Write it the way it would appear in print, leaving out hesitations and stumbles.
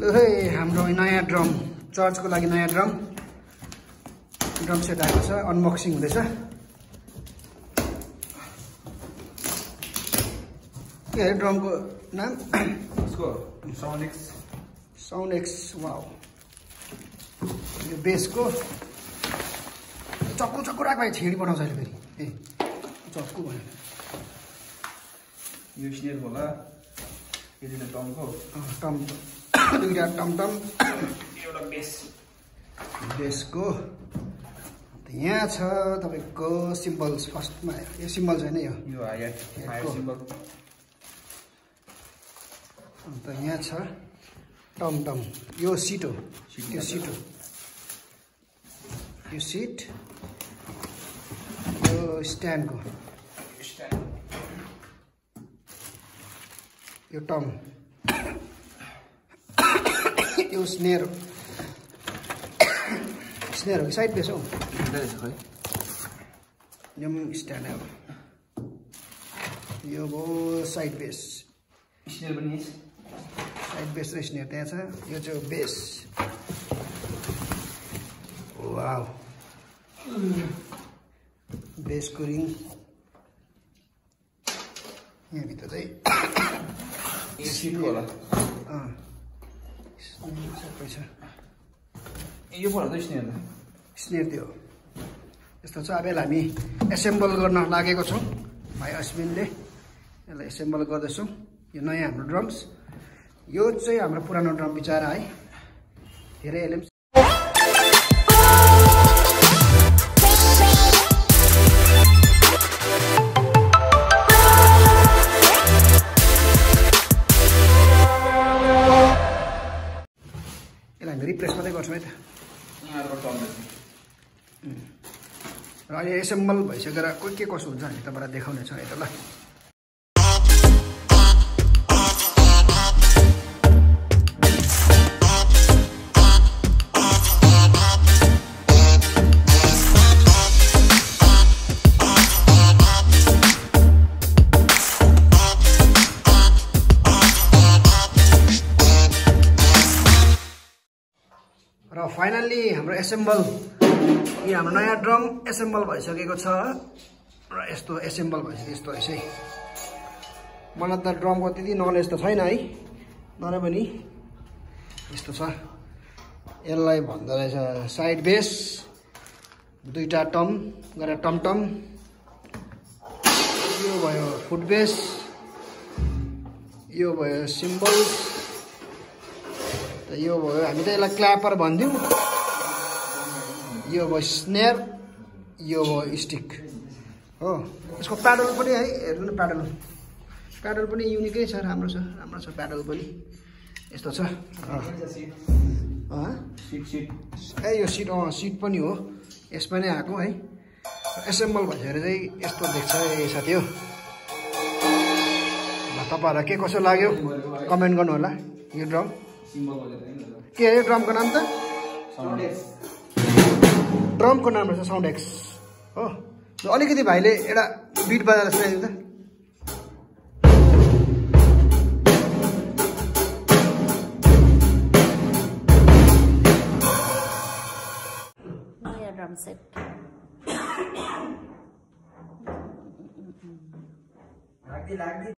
हाम्रो नयाँ ड्रम चर्चको लागि नयाँ ड्रम सेट आएको छ अनबक्सिङ हुँदैछ के हो ड्रमको नाम उसको साउन्ड एक्स वाउ यो बेसको चक्कु राख्दै छेडी बनाउँछ अहिले फेरि ए चक्कु भनेर यो स्नेर होला यदि टमको टम दुईटा टमटम एउटा बेसको यहाँ छ तपाईको सिम्बल्स फर्स्टमा यो सिम्बल छैन यो हायर सिम्बल अन्त यहाँ छ टमटम यो सिट हो यो सिट यो स्ट्यान्डको यो टम यो स्नेर हो कि साइड बेस हो यो स्ट्यान्ड हो यो भयो साइड बेस स्नेर पनि साइड बेस र स्नेर त्यहाँ छ यो चाहिँ बेस वाउ बेसको रिङ यहाँभित्र चाहिँ यो सिट होला सबै छ यो पो होला स्नेर त्यो यस्तो छ अब हामी एसेम्बल गर्न लागेको छौँ भाइ अश्विनले यसलाई एसेम्बल गर्दैछौँ यो नयाँ हाम्रो ड्रम्स यो चाहिँ हाम्रो पुरानो ड्रम बिचारा है धेरै एलिम्स यसलाई हामी रिप्लेस मात्रै गर्छौँ है त र अहिले एसेम्बल भइसकेर के कसो हुन्छ हामी तपाईँलाई देखाउनेछौँ है त ल र फाइनल्ली हाम्रो एसेम्बल यो हाम्रो नयाँ ड्रम एसेम्बल भइसकेको छ र यस्तो एसेम्बल भइसक्यो यस्तो यसै मलाई त ड्रमको त्यति नलेज त छैन है तर पनि यस्तो छ यसलाई भन्दो रहेछ साइड बेस दुईटा टम गरेर टमटम यो भयो फुट बेस यो भयो सिम्बल्स यो भयो हामी त यसलाई क्ल्यापर भन्थ्यौँ यो भयो स्नेर यो भयो स्टिक हो यसको प्याडल पनि है हेर्नु न प्याडल पनि युनिकै छ राम्रो छ प्याडल पनि यस्तो छ ए यो सिट पनि हो यसमा नै आएको है एसेम्बल भइसकेर चाहिँ यस्तो देख्छ है साथी हो तपाईँहरूलाई के कसो लाग्यो कमेन्ट गर्नु होला यो ड्रम के हो ड्रमको नाम त ड्रमको नाम रहेछ साउन्ड एक्स हो अलिकति भाइले एउटा बिट बजाएर सुनाइदिनु त नयाँ ड्रम सेट लाग्दी